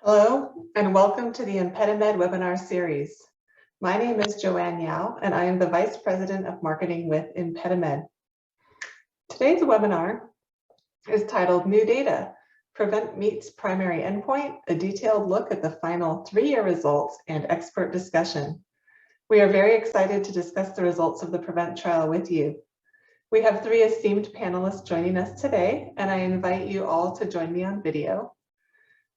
Hello, and welcome to the ImpediMed webinar series. My name is Joanne Yao, and I am the Vice President of Marketing with ImpediMed. Today's webinar is titled New Data, Prevent Meets Primary Endpoint, a detailed look at the final 3-year results and expert discussion. We are very excited to discuss the results of the PREVENT trial with you. We have 3 esteemed panelists joining us today, and I invite you all to join me on video.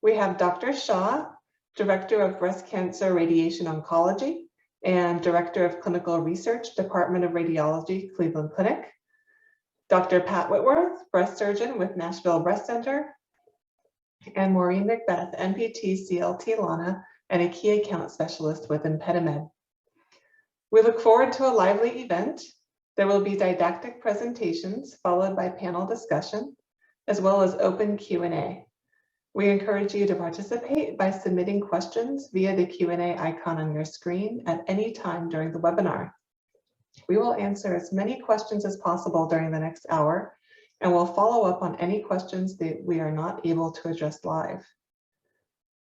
We have Dr. Shah, Director of Breast Cancer Radiation Oncology and Director of Clinical Research, Department of Radiology, Cleveland Clinic. Dr. Pat Whitworth, breast surgeon with Nashville Breast Center. And Maureen McBeth, NPT CLT LANA and a key account specialist with ImpediMed. We look forward to a lively event. There will be didactic presentations followed by panel discussion, as well as open Q&A. We encourage you to participate by submitting questions via the Q&A icon on your screen at any time during the webinar. We will answer as many questions as possible during the next hour, and we'll follow up on any questions that we are not able to address live.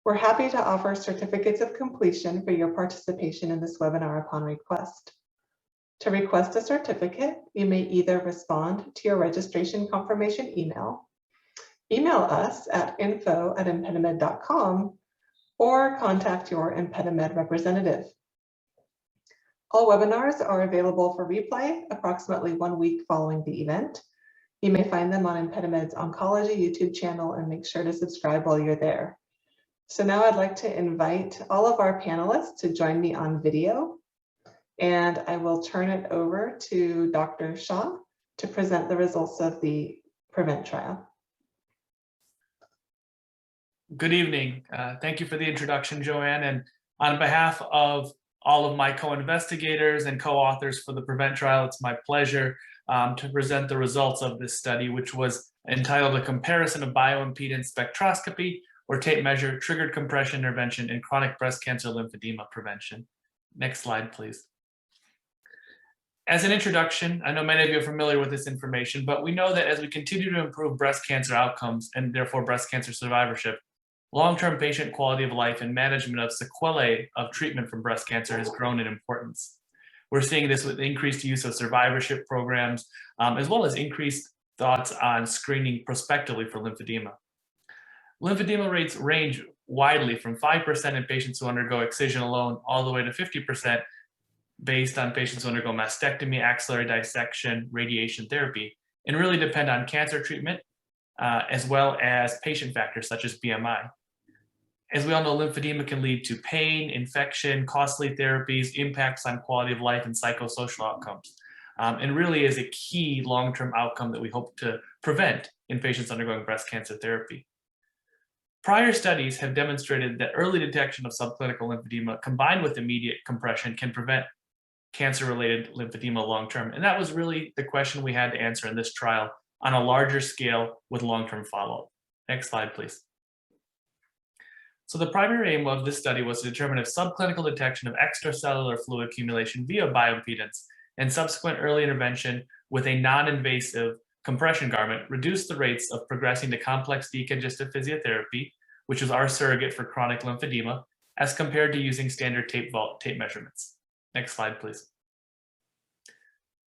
We're happy to offer certificates of completion for your participation in this webinar upon request. To request a certificate, you may either respond to your registration confirmation email us at info@impedimed.com, or contact your ImpediMed representative. All webinars are available for replay approximately 1 week following the event. You may find them on ImpediMed's Oncology YouTube channel, and make sure to subscribe while you're there. So now I'd like to invite all of our panelists to join me on video, and I will turn it over to Dr. Shah to present the results of the PREVENT trial. Good evening. Thank you for the introduction, Joanne. And on behalf of all of my co-investigators and co-authors for the PREVENT trial, it's my pleasure to present the results of this study, which was entitled A Comparison of Bioimpedance Spectroscopy or Tape Measure Triggered Compression Intervention in Chronic Breast Cancer Lymphedema Prevention. Next slide, please. As an introduction, I know many of you are familiar with this information, but we know that as we continue to improve breast cancer outcomes and therefore breast cancer survivorship, long-term patient quality of life and management of sequelae of treatment from breast cancer has grown in importance. We're seeing this with increased use of survivorship programs, as well as increased thoughts on screening prospectively for lymphedema. Lymphedema rates range widely from 5% in patients who undergo excision alone all the way to 50% based on patients who undergo mastectomy, axillary dissection, radiation therapy, and really depend on cancer treatment, as well as patient factors such as BMI. As we all know, lymphedema can lead to pain, infection, costly therapies, impacts on quality of life, and psychosocial outcomes, and really is a key long-term outcome that we hope to prevent in patients undergoing breast cancer therapy. Prior studies have demonstrated that early detection of subclinical lymphedema combined with immediate compression can prevent cancer-related lymphedema long-term, and that was really the question we had to answer in this trial on a larger scale with long-term follow-up. Next slide, please. So the primary aim of this study was to determine if subclinical detection of extracellular fluid accumulation via bioimpedance and subsequent early intervention with a non-invasive compression garment reduced the rates of progressing to complex decongestive physiotherapy, which is our surrogate for chronic lymphedema, as compared to using standard tape measurements. Next slide, please.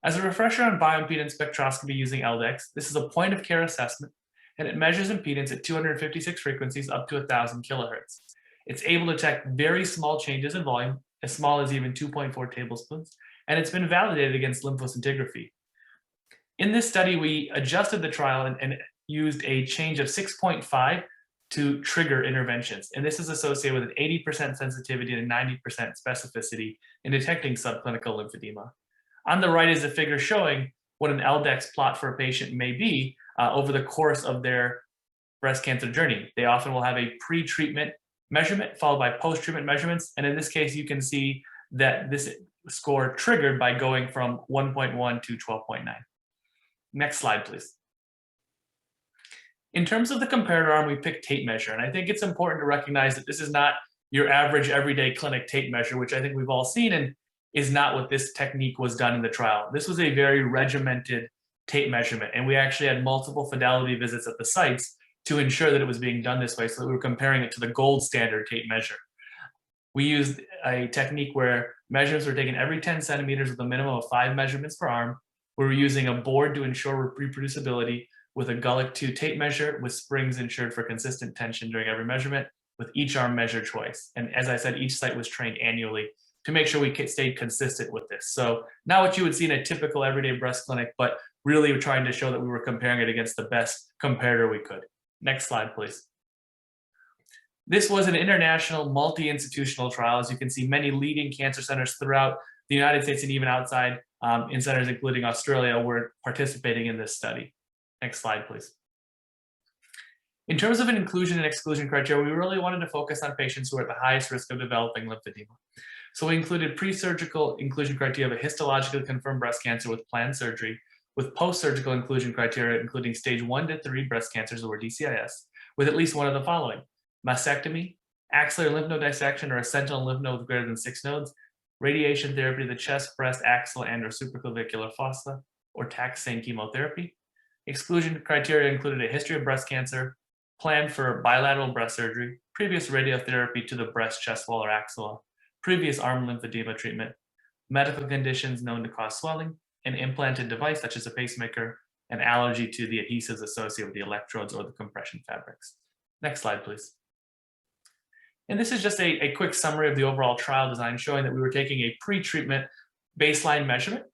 As a refresher on bioimpedance spectroscopy using L-Dex, this is a point-of-care assessment, and it measures impedance at 256 frequencies up to 1,000 kilohertz. It's able to detect very small changes in volume, as small as even 2.4 tablespoons, and it's been validated against lymphoscintigraphy. In this study, we adjusted the trial and used a change of 6.5 to trigger interventions, and this is associated with an 80% sensitivity and 90% specificity in detecting subclinical lymphedema. On the right is a figure showing what an L-Dex plot for a patient may be over the course of their breast cancer journey. They often will have a pre-treatment measurement followed by post-treatment measurements, and in this case, you can see that this score triggered by going from 1.1 to 12.9. Next slide, please. In terms of the comparator arm, we picked tape measure, and I think it's important to recognize that this is not your average everyday clinic tape measure, which I think we've all seen and is not what this technique was done in the trial. This was a very regimented tape measurement, and we actually had multiple fidelity visits at the sites to ensure that it was being done this way, so that we were comparing it to the gold standard tape measure. We used a technique where measurements were taken every 10 centimeters with a minimum of 5 measurements per arm. We were using a board to ensure reproducibility with a Gulick 2 tape measure with springs ensured for consistent tension during every measurement, with each arm measured twice. And as I said, each site was trained annually to make sure we stayed consistent with this. So not what you would see in a typical everyday breast clinic, but really trying to show that we were comparing it against the best comparator we could. Next slide, please. This was an international multi-institutional trial. As you can see, many leading cancer centers throughout the United States and even outside in centers including Australia were participating in this study. Next slide, please. In terms of an inclusion and exclusion criteria, we really wanted to focus on patients who are at the highest risk of developing lymphedema. So we included pre-surgical inclusion criteria of a histologically confirmed breast cancer with planned surgery, with post-surgical inclusion criteria including stage 1 to 3 breast cancers or DCIS, with at least one of the following: mastectomy, axillary lymph node dissection or a sentinel lymph node with greater than 6 nodes, radiation therapy to the chest, breast, axilla, and or supraclavicular fossa, or taxane chemotherapy. Exclusion criteria included a history of breast cancer, plan for bilateral breast surgery, previous radiotherapy to the breast, chest wall, or axilla, previous arm lymphedema treatment, medical conditions known to cause swelling, an implanted device such as a pacemaker, and allergy to the adhesives associated with the electrodes or the compression fabrics. Next slide, please. And this is just a quick summary of the overall trial design, showing that we were taking a pre-treatment baseline measurement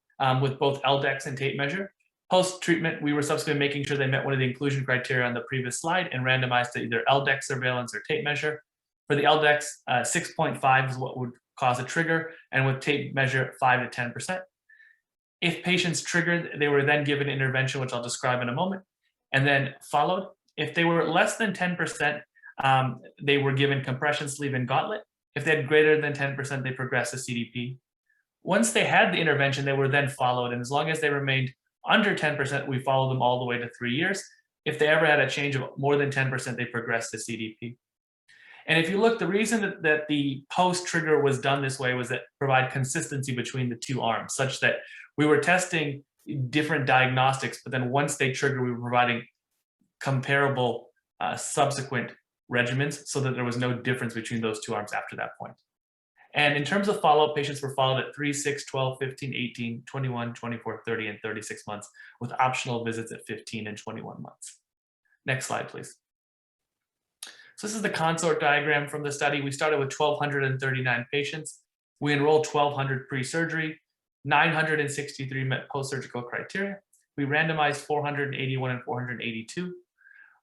with both L-Dex and tape measure. Post-treatment, we were subsequently making sure they met one of the inclusion criteria on the previous slide and randomized to either L-Dex surveillance or tape measure. For the L-Dex, 6.5 is what would cause a trigger, and with tape measure, 5 to 10%. If patients triggered, they were then given intervention, which I'll describe in a moment, and then followed. If they were less than 10%, they were given compression sleeve and gauntlet. If they had greater than 10%, they progressed to CDP. Once they had the intervention, they were then followed, and as long as they remained under 10%, we followed them all the way to 3 years. If they ever had a change of more than 10%, they progressed to CDP. And if you look, the reason that the post-trigger was done this way was that provide consistency between the two arms, such that we were testing different diagnostics, but then once they triggered, we were providing comparable subsequent regimens so that there was no difference between those two arms after that point. And in terms of follow-up, patients were followed at 3, 6, 12, 15, 18, 21, 24, 30, and 36 months, with optional visits at 15 and 21 months. Next slide, please. So this is the consort diagram from the study. We started with 1,239 patients. We enrolled 1,200 pre-surgery, 963 met post-surgical criteria. We randomized 481 and 482.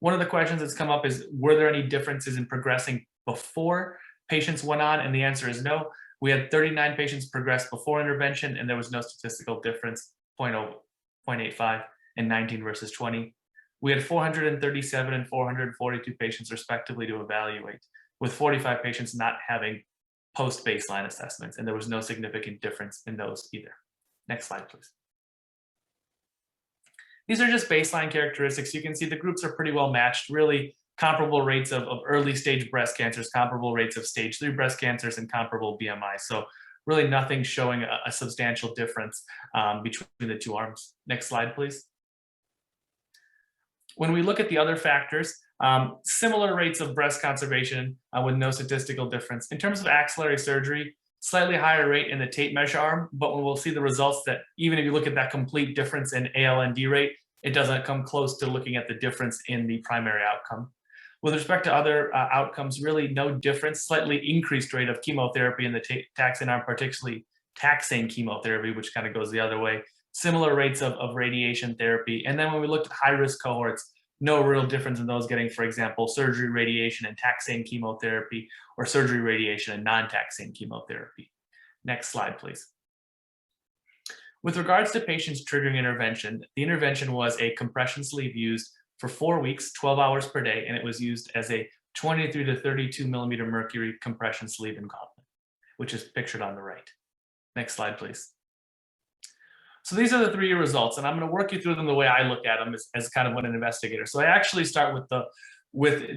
One of the questions that's come up is, were there any differences in progressing before patients went on? And the answer is no. We had 39 patients progress before intervention, and there was no statistical difference, 0.85 and 19 versus 20. We had 437 and 442 patients respectively to evaluate, with 45 patients not having post-baseline assessments, and there was no significant difference in those either. Next slide, please. These are just baseline characteristics. You can see the groups are pretty well matched, really comparable rates of early stage breast cancers, comparable rates of stage 3 breast cancers, and comparable BMI. So really nothing showing a substantial difference between the two arms. Next slide, please. When we look at the other factors, similar rates of breast conservation with no statistical difference. In terms of axillary surgery, slightly higher rate in the tape measure arm, but we'll see the results that even if you look at that complete difference in ALND rate, it doesn't come close to looking at the difference in the primary outcome. With respect to other outcomes, really no difference, slightly increased rate of chemotherapy in the taxane arm, particularly taxane chemotherapy, which kind of goes the other way. Similar rates of radiation therapy. And then when we looked at high-risk cohorts, no real difference in those getting, for example, surgery, radiation, and taxane chemotherapy, or surgery, radiation, and non-taxane chemotherapy. Next slide, please. With regards to patients triggering intervention, the intervention was a compression sleeve used for 4 weeks, 12 hours per day, and it was used as a 23 to 32 millimeter mercury compression sleeve and gauntlet, which is pictured on the right. Next slide, please. So these are the 3-year results, and I'm going to work you through them the way I look at them as kind of an investigator. So I actually start with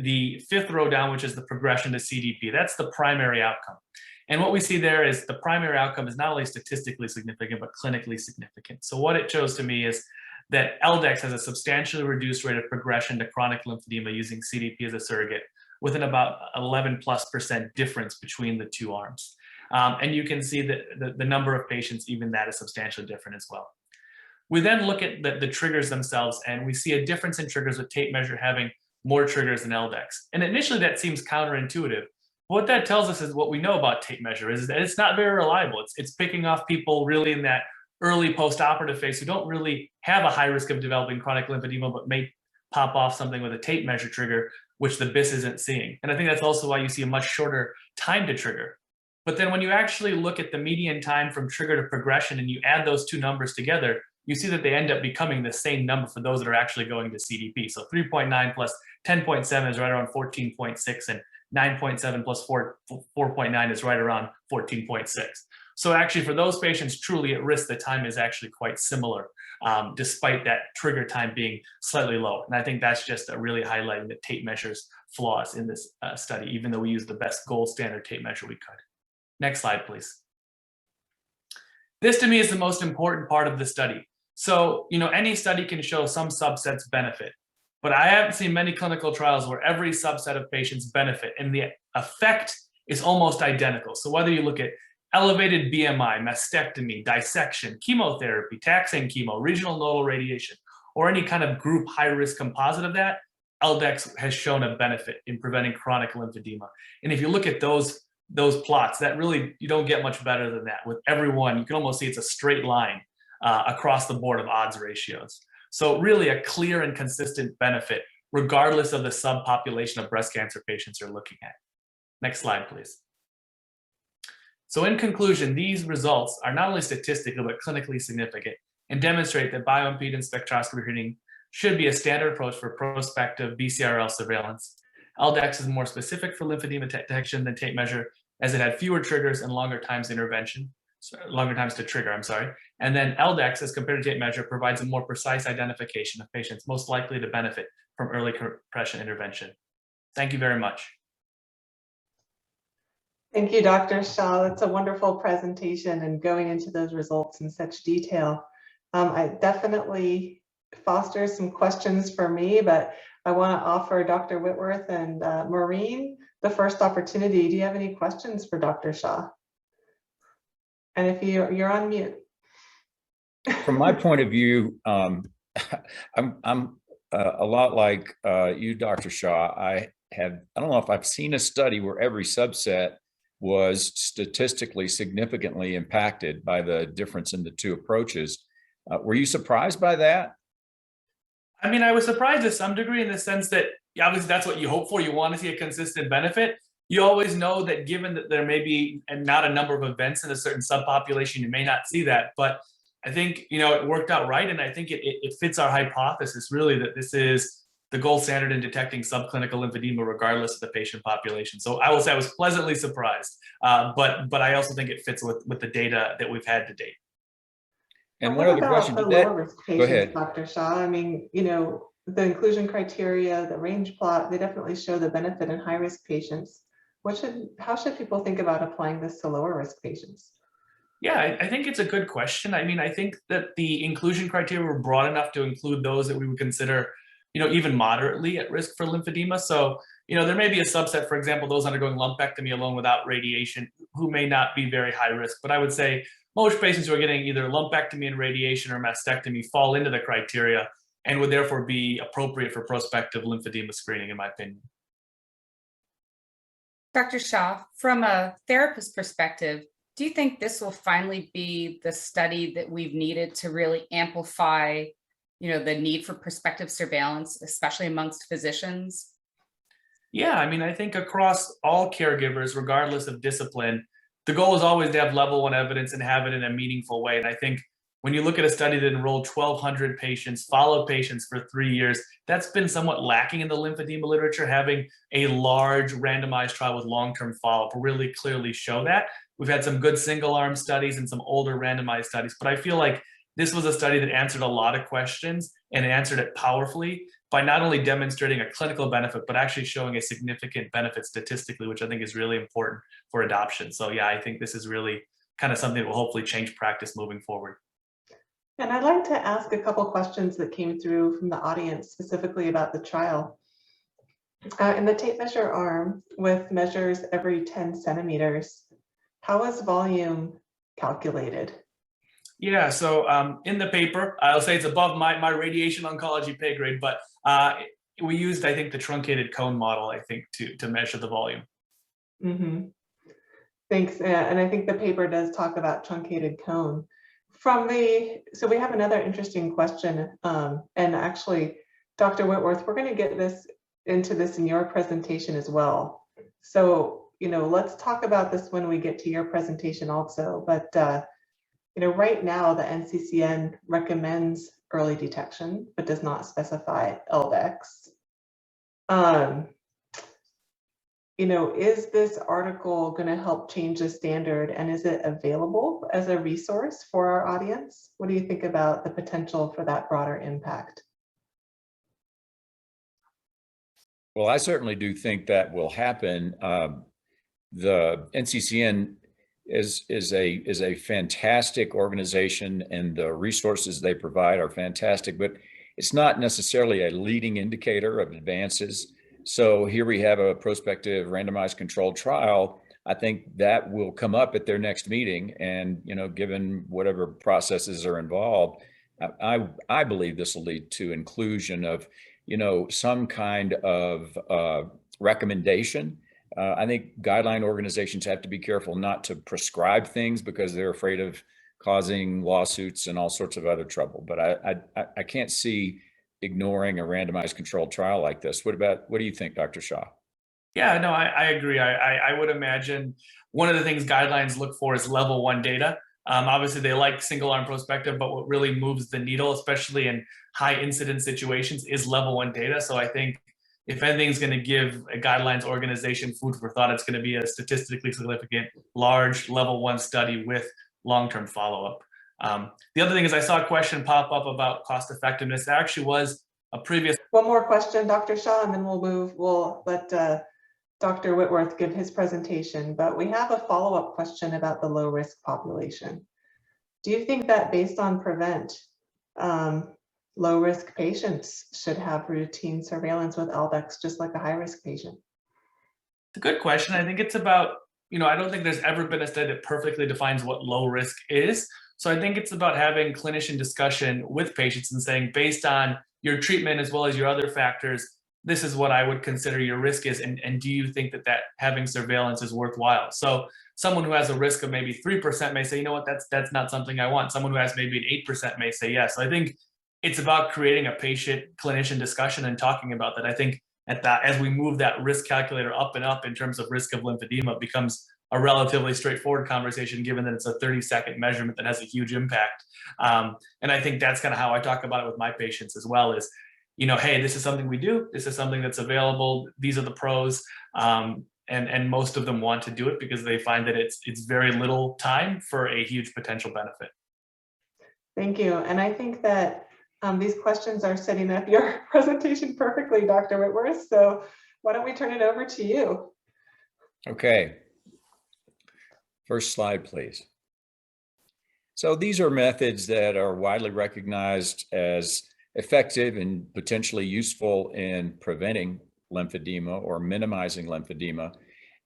the 5th row down, which is the progression to CDP. That's the primary outcome. And what we see there is the primary outcome is not only statistically significant, but clinically significant. So what it shows to me is that L-Dex has a substantially reduced rate of progression to chronic lymphedema using CDP as a surrogate, with an about 11+% difference between the two arms. And you can see that the number of patients, even that is substantially different as well. We then look at the triggers themselves, and we see a difference in triggers with tape measure having more triggers than L-Dex. And initially that seems counterintuitive. What that tells us is what we know about tape measure is that it's not very reliable. It's picking off people really in that early post-operative phase who don't really have a high risk of developing chronic lymphedema, but may pop off something with a tape measure trigger, which the BIS isn't seeing. And I think that's also why you see a much shorter time to trigger. But then when you actually look at the median time from trigger to progression and you add those two numbers together, you see that they end up becoming the same number for those that are actually going to CDP. So 3.9 plus 10.7 is right around 14.6, and 9.7 plus 4.9 is right around 14.6. So actually for those patients truly at risk, the time is actually quite similar, despite that trigger time being slightly low. And I think that's just really highlighting the tape measure's flaws in this study, even though we use the best gold standard tape measure we could. Next slide, please. This to me is the most important part of the study. So, any study can show some subsets benefit, but I haven't seen many clinical trials where every subset of patients benefit and the effect is almost identical. So whether you look at elevated BMI, mastectomy, dissection, chemotherapy, taxane chemo, regional nodal radiation, or any kind of group high-risk composite of that, L-Dex has shown a benefit in preventing chronic lymphedema. And if you look at those plots, that really, you don't get much better than that. With everyone, you can almost see it's a straight line across the board of odds ratios. So really a clear and consistent benefit, regardless of the subpopulation of breast cancer patients you're looking at. Next slide, please. So in conclusion, these results are not only statistical, but clinically significant and demonstrate that bioimpedance spectroscopy screening should be a standard approach for prospective BCRL surveillance. L-Dex is more specific for lymphedema detection than tape measure, as it had fewer triggers and longer times to trigger, And then L-Dex, as compared to tape measure, provides a more precise identification of patients most likely to benefit from early compression intervention. Thank you very much. Thank you, Dr. Shah. That's a wonderful presentation and going into those results in such detail. I definitely foster some questions for me, but I want to offer Dr. Whitworth and Maureen the first opportunity. Do you have any questions for Dr. Shah? And if you're on mute. From my point of view, I'm a lot like you, Dr. Shah. I don't know if I've seen a study where every subset was statistically significantly impacted by the difference in the two approaches. Were you surprised by that? I mean, I was surprised to some degree in the sense that obviously that's what you hope for. You want to see a consistent benefit. You always know that given that there may be not a number of events in a certain subpopulation, you may not see that. But I think, it worked out right. And I think it fits our hypothesis really that this is the gold standard in detecting subclinical lymphedema regardless of the patient population. So I will say I was pleasantly surprised, but I also think it fits with the data that we've had to date. And one other question, go ahead, Dr. Shah. I mean, the inclusion criteria, the range plot, they definitely show the benefit in high-risk patients. How should people think about applying this to lower risk patients? Yeah, I think it's a good question. I mean, I think that the inclusion criteria were broad enough to include those that we would consider, even moderately at risk for lymphedema. So, there may be a subset, for example, those undergoing lumpectomy alone without radiation, who may not be very high risk. But I would say most patients who are getting either lumpectomy and radiation or mastectomy fall into the criteria and would therefore be appropriate for prospective lymphedema screening, in my opinion. Dr. Shah, from a therapist perspective, do you think this will finally be the study that we've needed to really amplify, the need for prospective surveillance, especially amongst physicians? Yeah, I mean, I think across all caregivers, regardless of discipline, the goal is always to have level 1 evidence and have it in a meaningful way. And I think when you look at a study that enrolled 1,200 patients, followed patients for 3 years, that's been somewhat lacking in the lymphedema literature. Having a large randomized trial with long-term follow-up will really clearly show that. We've had some good single-arm studies and some older randomized studies, but I feel like this was a study that answered a lot of questions and answered it powerfully by not only demonstrating a clinical benefit, but actually showing a significant benefit statistically, which I think is really important for adoption. So yeah, I think this is really kind of something that will hopefully change practice moving forward. And I'd like to ask a couple questions that came through from the audience specifically about the trial. In the tape measure arm with measures every 10 centimeters, how is volume calculated? Yeah, so in the paper, I'll say it's above my radiation oncology pay grade, but we used, I think, the truncated cone model, I think, to measure the volume. Mm-hmm. Thanks. And I think the paper does talk about truncated cone. So we have another interesting question. And actually, Dr. Whitworth, we're going to get into this in your presentation as well. So, let's talk about this when we get to your presentation also. But, right now the NCCN recommends early detection, but does not specify L-Dex. Is this article going to help change the standard, and is it available as a resource for our audience? What do you think about the potential for that broader impact? Well, I certainly do think that will happen. The NCCN is a fantastic organization, and the resources they provide are fantastic, but it's not necessarily a leading indicator of advances. So here we have a prospective randomized controlled trial. I think that will come up at their next meeting, and given whatever processes are involved, I believe this will lead to inclusion of some kind of recommendation. I think guideline organizations have to be careful not to prescribe things because they're afraid of causing lawsuits and all sorts of other trouble. But I can't see ignoring a randomized controlled trial like this. What do you think, Dr. Shah? Yeah, no, I agree. I would imagine one of the things guidelines look for is level 1 data. Obviously, they like single arm prospective, but what really moves the needle, especially in high incidence situations, is level 1 data. So I think if anything's going to give a guidelines organization food for thought, it's going to be a statistically significant, large level 1 study with long-term follow-up. The other thing is I saw a question pop up about cost effectiveness. There actually was a previous. One more question, Dr. Shah, and then we'll let Dr. Whitworth give his presentation, but we have a follow-up question about the low risk population. Do you think that based on PREVENT, low risk patients should have routine surveillance with L-Dex just like a high risk patient? It's a good question. I think it's about, I don't think there's ever been a study that perfectly defines what low risk is. So I think it's about having clinician discussion with patients and saying, based on your treatment as well as your other factors, this is what I would consider your risk is, and do you think that having surveillance is worthwhile? So someone who has a risk of maybe 3% may say, you know what, that's not something I want. Someone who has maybe an 8% may say yes. So I think it's about creating a patient-clinician discussion and talking about that. I think as we move that risk calculator up and up in terms of risk of lymphedema, it becomes a relatively straightforward conversation, given that it's a 30-second measurement that has a huge impact. And I think that's kind of how I talk about it with my patients as well is, hey, this is something we do. This is something that's available. These are the pros. And most of them want to do it because they find that it's very little time for a huge potential benefit. Thank you. And I think that these questions are setting up your presentation perfectly, Dr. Whitworth. So why don't we turn it over to you? Okay. First slide, please. So these are methods that are widely recognized as effective and potentially useful in preventing lymphedema or minimizing lymphedema.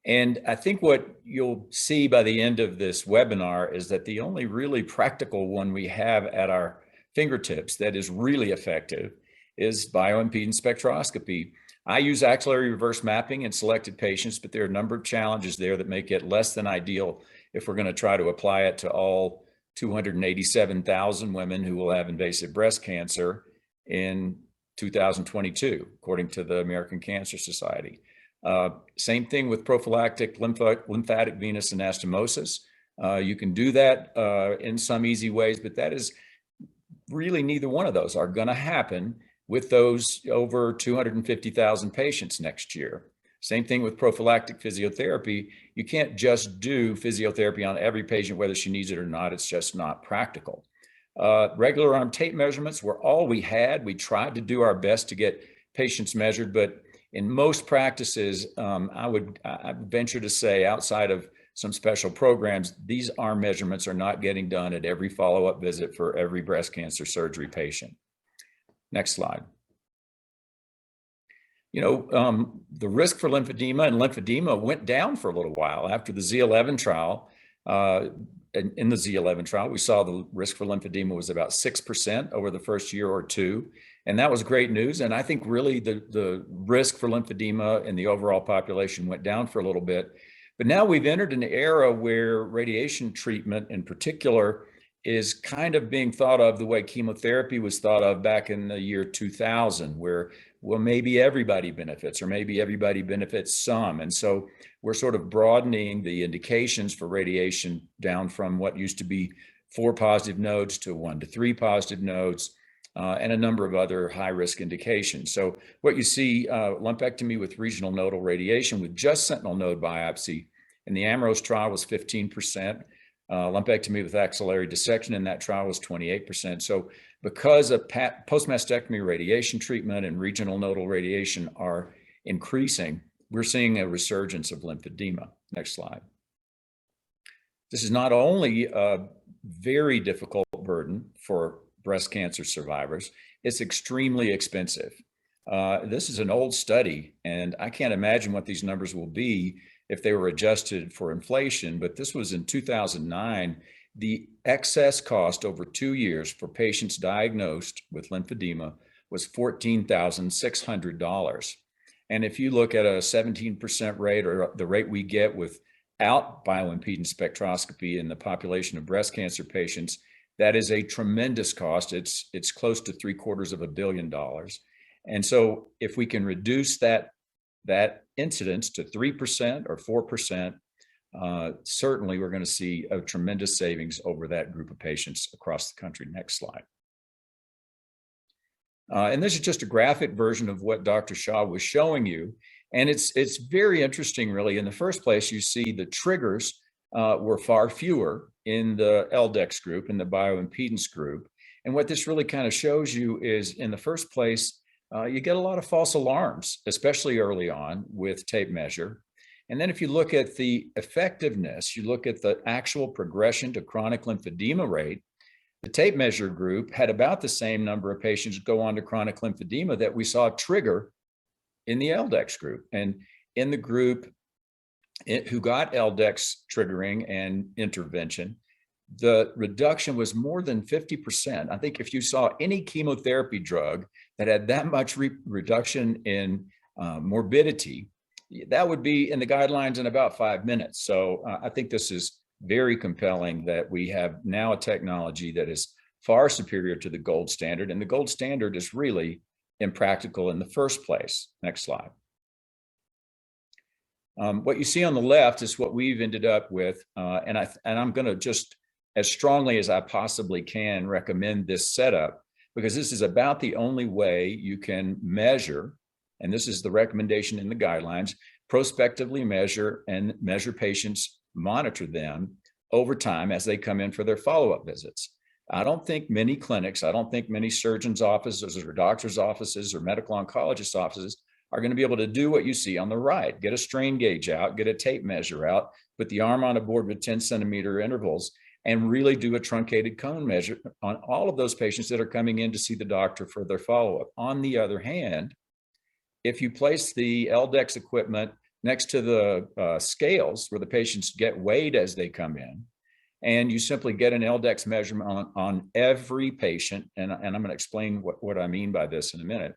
And I think what you'll see by the end of this webinar is that the only really practical one we have at our fingertips that is really effective is bioimpedance spectroscopy. I use axillary reverse mapping in selected patients, but there are a number of challenges there that make it less than ideal if we're going to try to apply it to all 287,000 women who will have invasive breast cancer in 2022, according to the American Cancer Society. Same thing with prophylactic lymphatic venous anastomosis. You can do that in some easy ways, but that is really neither one of those are going to happen with those over 250,000 patients next year. Same thing with prophylactic physiotherapy. You can't just do physiotherapy on every patient, whether she needs it or not. It's just not practical. Regular arm tape measurements were all we had. We tried to do our best to get patients measured, but in most practices, I would venture to say, outside of some special programs, these arm measurements are not getting done at every follow-up visit for every breast cancer surgery patient. Next slide. You know, the risk for lymphedema and lymphedema went down for a little while after the Z11 trial. In the Z11 trial, we saw the risk for lymphedema was about 6% over the first year or two. And that was great news. And I think really the risk for lymphedema in the overall population went down for a little bit. But now we've entered an era where radiation treatment in particular is kind of being thought of the way chemotherapy was thought of back in the year 2000, where, well, maybe everybody benefits or maybe everybody benefits some. And so we're sort of broadening the indications for radiation down from what used to be 4 positive nodes to 1 to 3 positive nodes, and a number of other high-risk indications. So what you see, lumpectomy with regional nodal radiation with just sentinel node biopsy in the AMROS trial was 15%. Lumpectomy with axillary dissection in that trial was 28%. So because of post-mastectomy radiation treatment and regional nodal radiation are increasing, we're seeing a resurgence of lymphedema. Next slide. This is not only a very difficult burden for breast cancer survivors, it's extremely expensive. This is an old study, and I can't imagine what these numbers will be if they were adjusted for inflation, but this was in 2009. The excess cost over 2 years for patients diagnosed with lymphedema was $14,600. And if you look at a 17% rate, or the rate we get without bioimpedance spectroscopy in the population of breast cancer patients, that is a tremendous cost. It's close to $750 million. And so if we can reduce that incidence to 3% or 4%, certainly we're going to see a tremendous savings over that group of patients across the country. Next slide. And this is just a graphic version of what Dr. Shah was showing you. And it's very interesting, really. In the first place, you see the triggers were far fewer in the L-Dex group, in the bioimpedance group. And what this really kind of shows you is, in the first place, you get a lot of false alarms, especially early on with tape measure. And then if you look at the effectiveness, you look at the actual progression to chronic lymphedema rate, the tape measure group had about the same number of patients go on to chronic lymphedema that we saw trigger in the L-Dex group. And in the group who got L-Dex triggering and intervention, the reduction was more than 50%. I think if you saw any chemotherapy drug that had that much reduction in morbidity, that would be in the guidelines in about 5 minutes. So I think this is very compelling that we have now a technology that is far superior to the gold standard, and the gold standard is really impractical in the first place. Next slide. What you see on the left is what we've ended up with, and I'm going to just, as strongly as I possibly can, recommend this setup, because this is about the only way you can measure, and this is the recommendation in the guidelines, prospectively measure patients, monitor them over time as they come in for their follow-up visits. I don't think many clinics, I don't think many surgeons' offices or doctors' offices or medical oncologists' offices are going to be able to do what you see on the right. Get a strain gauge out, get a tape measure out, put the arm on a board with 10-centimeter intervals, and really do a truncated cone measure on all of those patients that are coming in to see the doctor for their follow-up. On the other hand, if you place the L-Dex equipment next to the scales where the patients get weighed as they come in, and you simply get an L-Dex measurement on every patient, and I'm going to explain what I mean by this in a minute,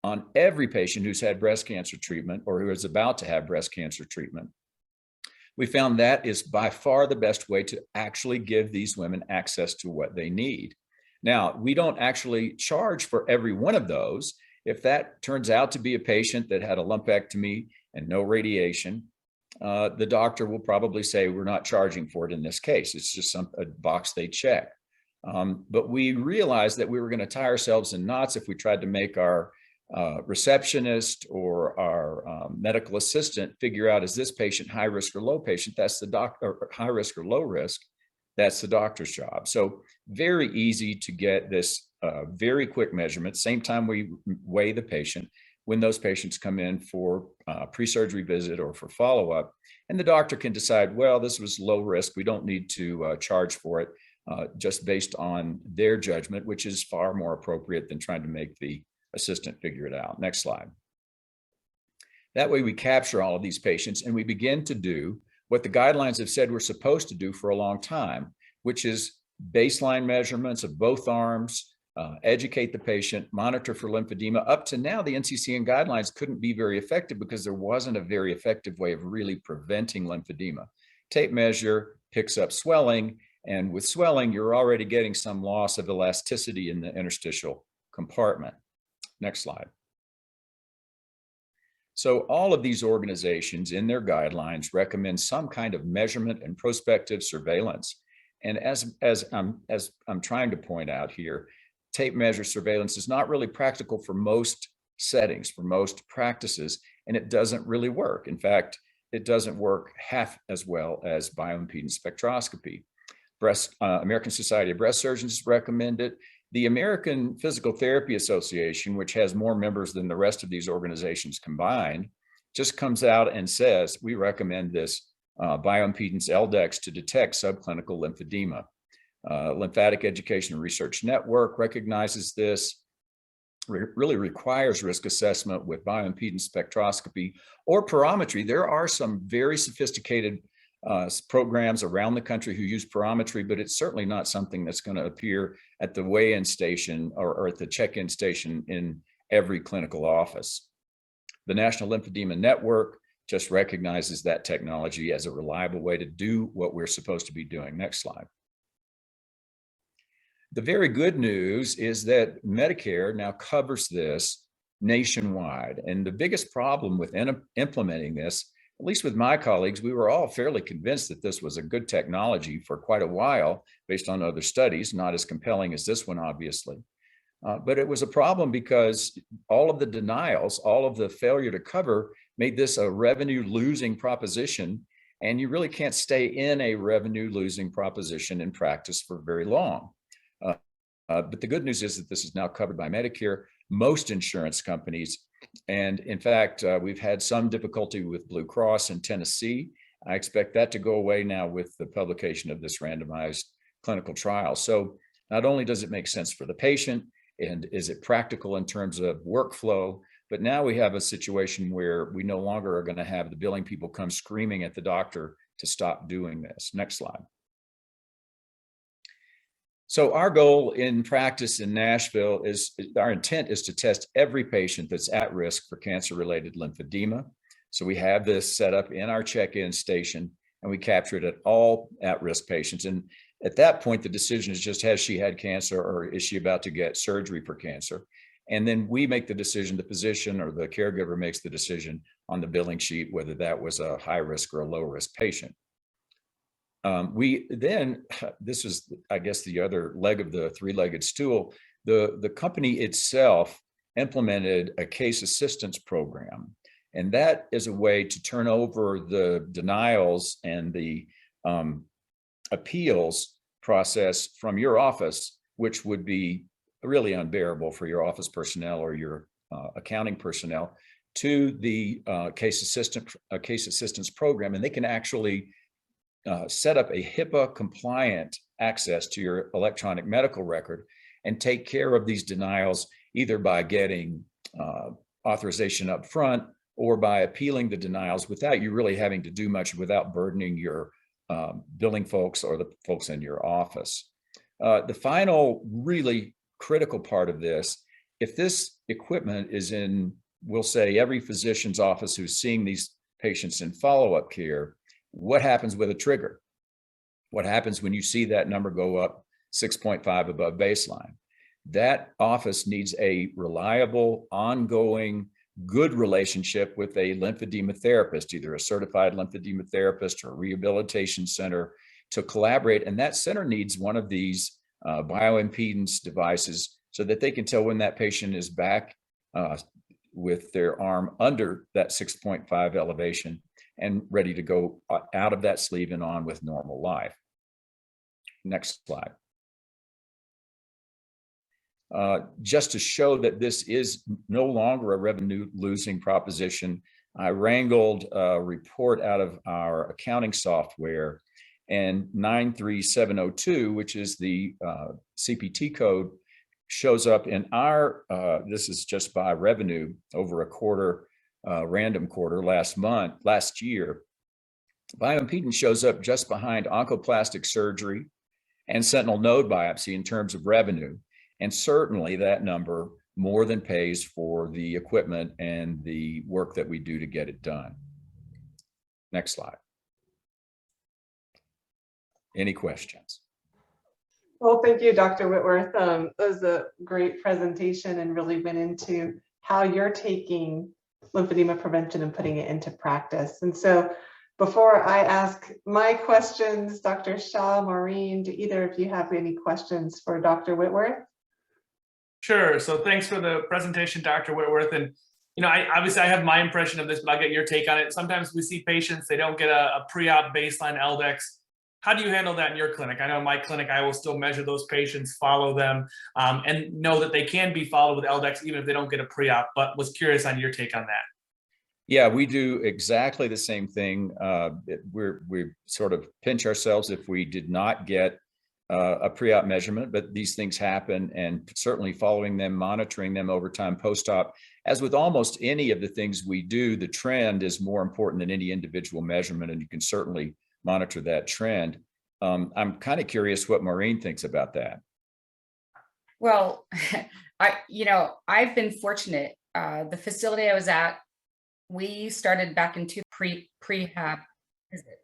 on every patient who's had breast cancer treatment or who is about to have breast cancer treatment, we found that is by far the best way to actually give these women access to what they need. Now, we don't actually charge for every one of those. If that turns out to be a patient that had a lumpectomy and no radiation, the doctor will probably say, we're not charging for it in this case. It's just a box they check. But we realized that we were going to tie ourselves in knots if we tried to make our receptionist or our medical assistant figure out, is this patient high risk or low patient? That's the doctor, high risk or low risk. That's the doctor's job. So very easy to get this very quick measurement. Same time we weigh the patient, when those patients come in for pre-surgery visit or for follow-up. And the doctor can decide, well, this was low risk. We don't need to charge for it, just based on their judgment, which is far more appropriate than trying to make the assistant figure it out. Next slide. That way we capture all of these patients and we begin to do what the guidelines have said we're supposed to do for a long time, which is baseline measurements of both arms, educate the patient, monitor for lymphedema. Up to now, the NCCN guidelines couldn't be very effective because there wasn't a very effective way of really preventing lymphedema. Tape measure picks up swelling, and with swelling, you're already getting some loss of elasticity in the interstitial compartment. Next slide. So all of these organizations in their guidelines recommend some kind of measurement and prospective surveillance. And as I'm trying to point out here, tape measure surveillance is not really practical for most settings, for most practices, and it doesn't really work. In fact, it doesn't work half as well as bioimpedance spectroscopy. American Society of Breast Surgeons recommend it. The American Physical Therapy Association, which has more members than the rest of these organizations combined, just comes out and says, we recommend this bioimpedance L-Dex to detect subclinical lymphedema. Lymphatic Education and Research Network recognizes this, really requires risk assessment with bioimpedance spectroscopy or pyrometry. There are some very sophisticated programs around the country who use pyrometry, but it's certainly not something that's going to appear at the weigh-in station or at the check-in station in every clinical office. The National Lymphedema Network just recognizes that technology as a reliable way to do what we're supposed to be doing. Next slide. The very good news is that Medicare now covers this nationwide. And the biggest problem with implementing this, at least with my colleagues, we were all fairly convinced that this was a good technology for quite a while based on other studies, not as compelling as this one, obviously. But it was a problem because all of the denials, all of the failure to cover made this a revenue losing proposition. And you really can't stay in a revenue losing proposition in practice for very long. But the good news is that this is now covered by Medicare, most insurance companies. And in fact, we've had some difficulty with Blue Cross in Tennessee. I expect that to go away now with the publication of this randomized clinical trial. So not only does it make sense for the patient and is it practical in terms of workflow, but now we have a situation where we no longer are going to have the billing people come screaming at the doctor to stop doing this. Next slide. So our goal in practice in Nashville is, our intent is to test every patient that's at risk for cancer-related lymphedema. So we have this set up in our check-in station and we capture it at all at-risk patients. And at that point, the decision is just, has she had cancer or is she about to get surgery for cancer? And then we make the decision, the physician or the caregiver makes the decision on the billing sheet, whether that was a high risk or a low risk patient. This is, I guess, the other leg of the three-legged stool. The company itself implemented a case assistance program. And that is a way to turn over the denials and the appeals process from your office, which would be really unbearable for your office personnel or your accounting personnel, to the case assistance program. And they can actually set up a HIPAA compliant access to your electronic medical record and take care of these denials either by getting authorization up front or by appealing the denials without you really having to do much, without burdening your billing folks or the folks in your office. The final really critical part of this, if this equipment is in, we'll say, every physician's office who's seeing these patients in follow-up care, what happens with a trigger? What happens when you see that number go up 6.5 above baseline? That office needs a reliable, ongoing, good relationship with a lymphedema therapist, either a certified lymphedema therapist or a rehabilitation center, to collaborate. And that center needs one of these bioimpedance devices so that they can tell when that patient is back with their arm under that 6.5 elevation and ready to go out of that sleeve and on with normal life. Next slide. just to show that this is no longer a revenue losing proposition, I wrangled a report out of our accounting software, and 93702, which is the CPT code, shows up in our, this is just by revenue over a quarter, random quarter last year. Bioimpedance shows up just behind oncoplastic surgery and sentinel node biopsy in terms of revenue. And certainly that number more than pays for the equipment and the work that we do to get it done. Next slide. Any questions? Well, thank you, Dr. Whitworth. That was a great presentation and really went into how you're taking lymphedema prevention and putting it into practice. And so before I ask my questions, Dr. Shah, Maureen, do either of you have any questions for Dr. Whitworth? Sure. So thanks for the presentation, Dr. Whitworth. And, you know, obviously I have my impression of this, but I'll get your take on it. Sometimes we see patients, they don't get a pre-op baseline L-Dex. How do you handle that in your clinic? I know in my clinic, I will still measure those patients, follow them, and know that they can be followed with L-Dex even if they don't get a pre-op, but was curious on your take on that. Yeah, we do exactly the same thing. We sort of pinch ourselves if we did not get a pre-op measurement, but these things happen, and certainly following them, monitoring them over time post-op. As with almost any of the things we do, the trend is more important than any individual measurement, and you can certainly monitor that trend. I'm kind of curious what Maureen thinks about that. Well, I've been fortunate. The facility I was at, we started back into prehab visit.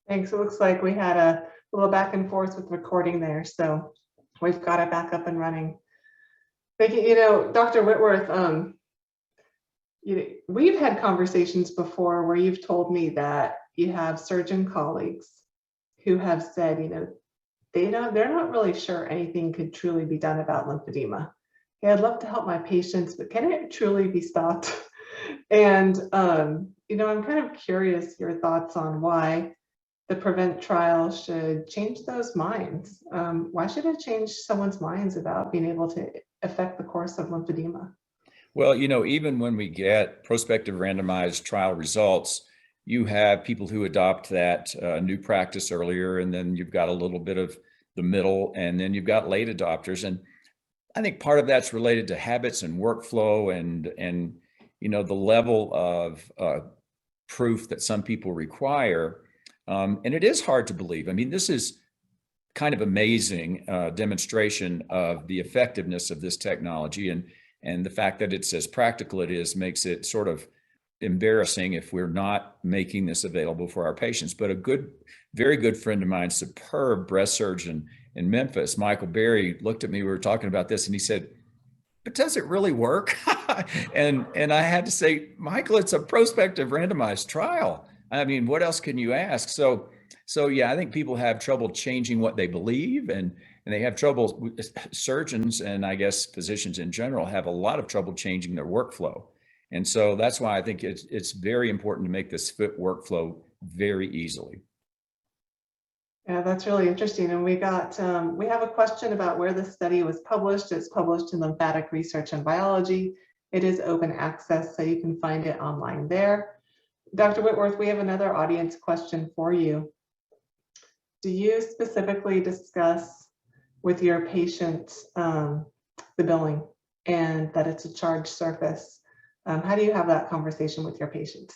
Thanks. It looks like we had a little back and forth with recording there, so we've got it back up and running. Thank you. You know, Dr. Whitworth, we've had conversations before where you've told me that you have surgeon colleagues who have said, you know, they're not really sure anything could truly be done about lymphedema. Hey, I'd love to help my patients, but can it truly be stopped? And you know, I'm kind of curious your thoughts on why the PREVENT trial should change those minds. Why should it change someone's minds about being able to affect the course of lymphedema? Well, you know, even when we get prospective randomized trial results, you have people who adopt that new practice earlier, and then you've got a little bit of the middle, and then you've got late adopters. And I think part of that's related to habits and workflow and you know, the level of proof that some people require. And it is hard to believe. I mean, this is kind of amazing demonstration of the effectiveness of this technology, and the fact that it's as practical it is makes it sort of embarrassing if we're not making this available for our patients. But a very good friend of mine, superb breast surgeon in Memphis, Michael Berry, looked at me, we were talking about this, and he said, but does it really work? and I had to say, Michael, it's a prospective randomized trial. I mean, what else can you ask? So yeah, I think people have trouble changing what they believe, and they have trouble, surgeons and I guess physicians in general have a lot of trouble changing their workflow. And so that's why I think it's very important to make this fit workflow very easily. Yeah, that's really interesting. And we have a question about where the study was published. It's published in Lymphatic Research and Biology. It is open access, so you can find it online there. Dr. Whitworth, we have another audience question for you. Do you specifically discuss with your patients the billing and that it's a charged surface? How do you have that conversation with your patients?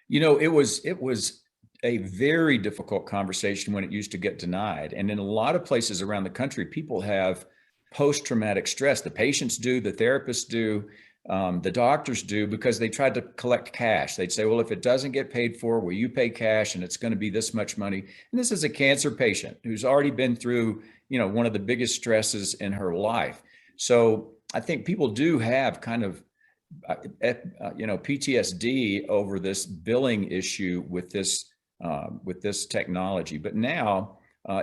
You know, it was a very difficult conversation when it used to get denied. And in a lot of places around the country, people have post-traumatic stress. The patients do, the therapists do, the doctors do, because they tried to collect cash. They'd say, well, if it doesn't get paid for, will you pay cash? And it's going to be this much money. And this is a cancer patient who's already been through, you know, one of the biggest stresses in her life. So I think people do have kind of, you know, PTSD over this billing issue with this technology. But now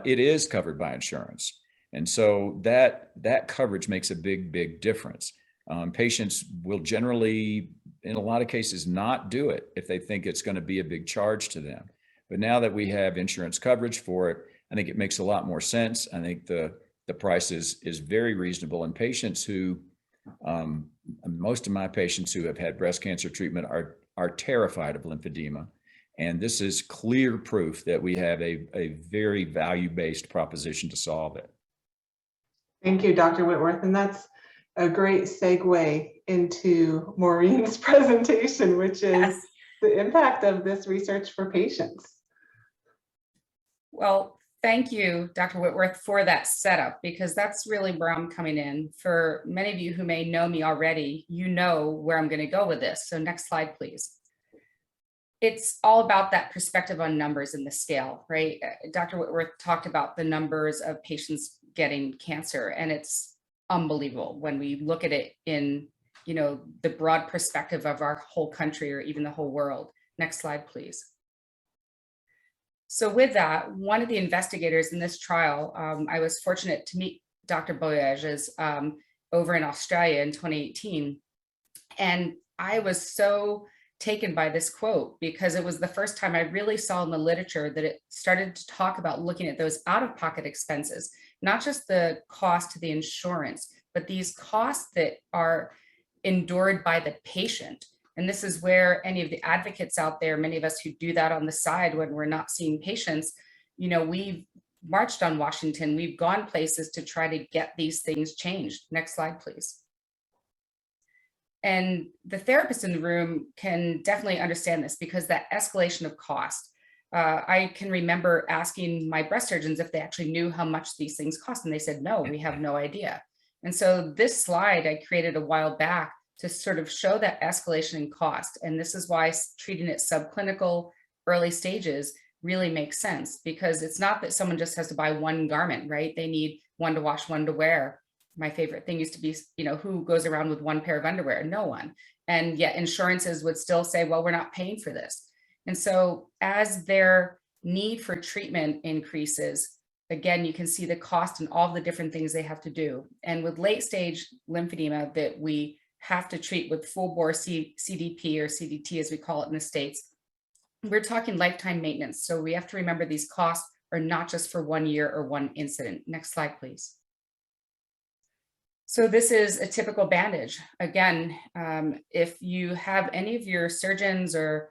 it is covered by insurance. And so that coverage makes a big difference. Patients will generally, in a lot of cases, not do it if they think it's going to be a big charge to them. But now that we have insurance coverage for it, I think it makes a lot more sense. I think the the price is very reasonable. And patients who, most of my patients who have had breast cancer treatment are terrified of lymphedema. And this is clear proof that we have a very value-based proposition to solve it. Thank you, Dr. Whitworth. And that's a great segue into Maureen's presentation, which is Yes. the impact of this research for patients. Well, thank you, Dr. Whitworth, for that setup, because that's really where I'm coming in. For many of you who may know me already, you know where I'm going to go with this. So next slide, please. It's all about that perspective on numbers and the scale, right? Dr. Whitworth talked about the numbers of patients getting cancer, and it's unbelievable when we look at it in, the broad perspective of our whole country or even the whole world. Next slide, please. So with that, one of the investigators in this trial, I was fortunate to meet Dr. Boyages over in Australia in 2018. And I was so taken by this quote because it was the first time I really saw in the literature that it started to talk about looking at those out-of-pocket expenses, not just the cost to the insurance, but these costs that are endured by the patient. And this is where any of the advocates out there, many of us who do that on the side when we're not seeing patients, we've marched on Washington, we've gone places to try to get these things changed. Next slide, please. And the therapists in the room can definitely understand this because that escalation of cost. I can remember asking my breast surgeons if they actually knew how much these things cost, and they said, no, we have no idea. And so this slide I created a while back to sort of show that escalation in cost. And this is why treating it subclinical early stages really makes sense, because it's not that someone just has to buy one garment, right? They need one to wash, one to wear. My favorite thing used to be, who goes around with one pair of underwear? No one. And yet insurances would still say, well, we're not paying for this. And so as their need for treatment increases, again, you can see the cost and all the different things they have to do. And with late stage lymphedema that we have to treat with full bore CDP or CDT, as we call it in the States, we're talking lifetime maintenance. So we have to remember these costs are not just for 1 year or one incident. Next slide, please. So this is a typical bandage. Again, if you have any of your surgeons or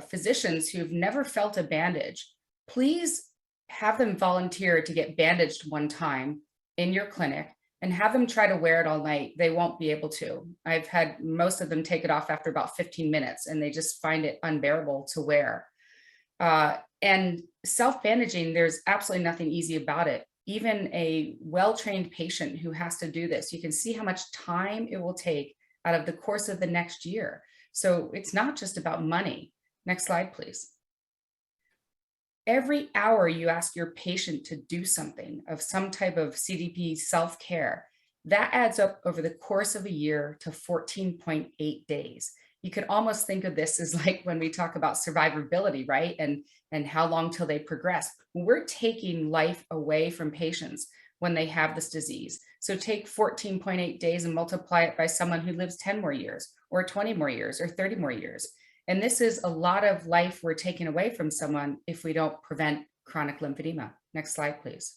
physicians who've never felt a bandage, please have them volunteer to get bandaged one time in your clinic and have them try to wear it all night. They won't be able to. I've had most of them take it off after about 15 minutes and they just find it unbearable to wear. And self-bandaging, there's absolutely nothing easy about it. Even a well-trained patient who has to do this, you can see how much time it will take out of the course of the next year. So it's not just about money. Next slide, please. Every hour you ask your patient to do something of some type of CDP self-care, that adds up over the course of a year to 14.8 days. You could almost think of this as like when we talk about survivability, right? And how long till they progress. We're taking life away from patients when they have this disease. So take 14.8 days and multiply it by someone who lives 10 more years or 20 more years or 30 more years. And this is a lot of life we're taking away from someone if we don't prevent chronic lymphedema. Next slide, please.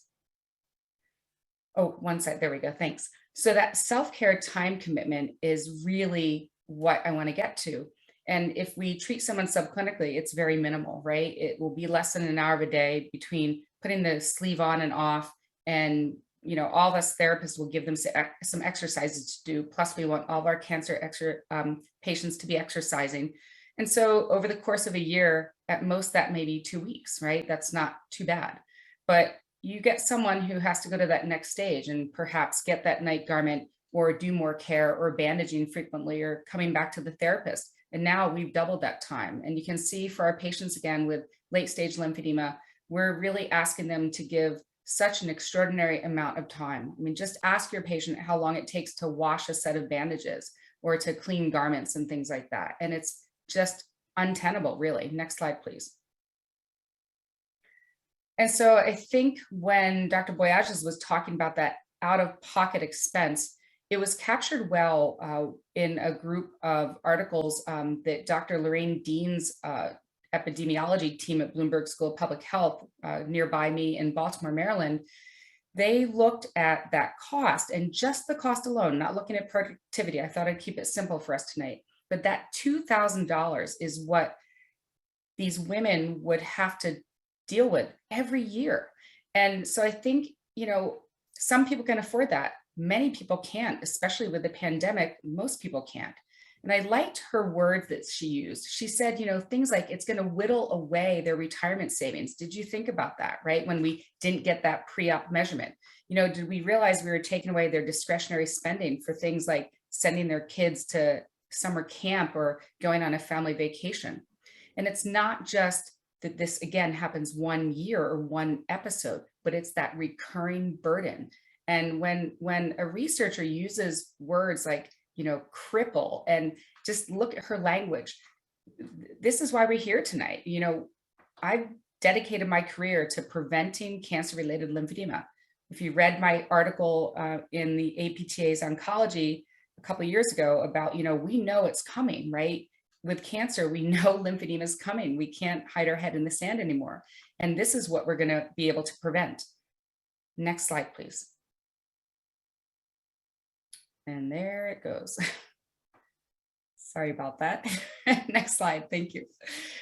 Oh, one side, there we go, thanks. So that self-care time commitment is really what I want to get to. And if we treat someone subclinically, it's very minimal, right? It will be less than an hour of a day between putting the sleeve on and off. And, all of us therapists will give them some exercises to do. Plus, we want all of our cancer patients to be exercising. And so over the course of a year, at most, that may be 2 weeks, right? That's not too bad. But you get someone who has to go to that next stage and perhaps get that night garment or do more care or bandaging frequently or coming back to the therapist. And now we've doubled that time. And you can see for our patients, again, with late stage lymphedema, we're really asking them to give such an extraordinary amount of time. I mean, just ask your patient how long it takes to wash a set of bandages or to clean garments and things like that. And it's just untenable, really. Next slide, please. And so I think when Dr. Boyages was talking about that out-of-pocket expense, it was captured well in a group of articles that Dr. Lorraine Dean's epidemiology team at Bloomberg School of Public Health nearby me in Baltimore, Maryland, they looked at that cost and just the cost alone, not looking at productivity. I thought I'd keep it simple for us tonight, but that $2,000 is what these women would have to deal with every year. And so I think, you know, some people can afford that. Many people can't, especially with the pandemic. Most people can't. And I liked her words that she used. She said, you know, things like it's going to whittle away their retirement savings. Did you think about that, right? When we didn't get that pre-op measurement, you know, did we realize we were taking away their discretionary spending for things like sending their kids to summer camp or going on a family vacation? And it's not just that this, again, happens 1 year or one episode, but it's that recurring burden. And when a researcher uses words like, you know, cripple, and just look at her language, this is why we're here tonight. You know, I've dedicated my career to preventing cancer-related lymphedema. If you read my article in the APTA's Oncology a couple of years ago about, you know, we know it's coming, right? With cancer, we know lymphedema is coming. We can't hide our head in the sand anymore. And this is what we're going to be able to prevent. Next slide, please. And there it goes. Sorry about that. Next slide, thank you.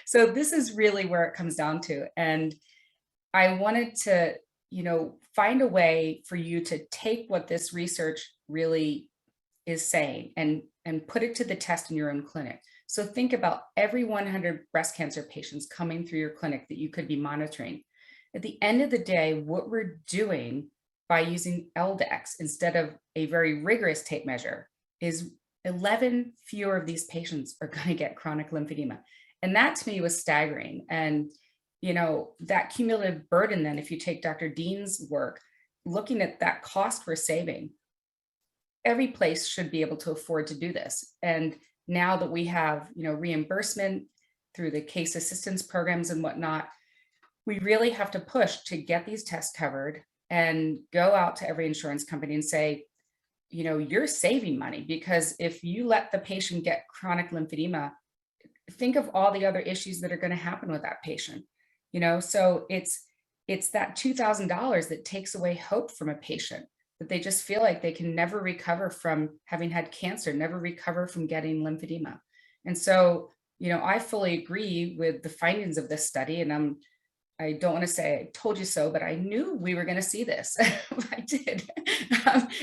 So this is really where it comes down to. And I wanted to, you know, find a way for you to take what this research really is saying and put it to the test in your own clinic. So think about every 100 breast cancer patients coming through your clinic that you could be monitoring. At the end of the day, what we're doing by using L-Dex instead of a very rigorous tape measure is 11 fewer of these patients are going to get chronic lymphedema. And that to me was staggering. And, you know, that cumulative burden, then if you take Dr. Dean's work, looking at that cost we're saving, every place should be able to afford to do this. And now that we have, you know, reimbursement through the case assistance programs and whatnot, we really have to push to get these tests covered and go out to every insurance company and say, you know, you're saving money, because if you let the patient get chronic lymphedema, think of all the other issues that are going to happen with that patient, you know. So it's that $2,000 that takes away hope from a patient, that they just feel like they can never recover from having had cancer, never recover from getting lymphedema. And so, you know, I fully agree with the findings of this study, and I don't want to say I told you so, but I knew we were going to see this. I did.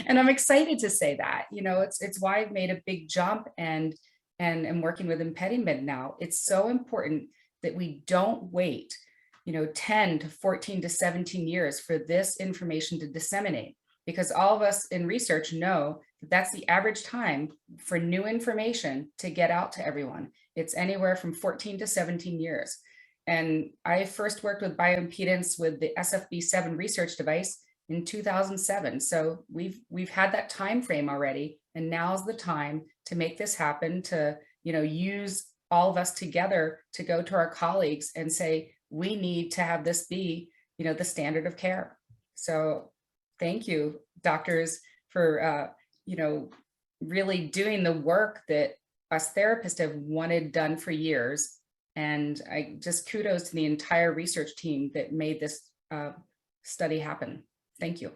And I'm excited to say that, you know, it's why I've made a big jump and am working with ImpediMed now. It's so important that we don't wait, you know, 10 to 14 to 17 years for this information to disseminate, because all of us in research know that that's the average time for new information to get out to everyone. It's anywhere from 14 to 17 years. And I first worked with bioimpedance with the SFB7 research device in 2007. So we've had that time frame already, and now's the time to make this happen, to, you know, use all of us together to go to our colleagues and say, we need to have this be, you know, the standard of care. So thank you, doctors, for, you know, really doing the work that us therapists have wanted done for years. And I just kudos to the entire research team that made this study happen. Thank you.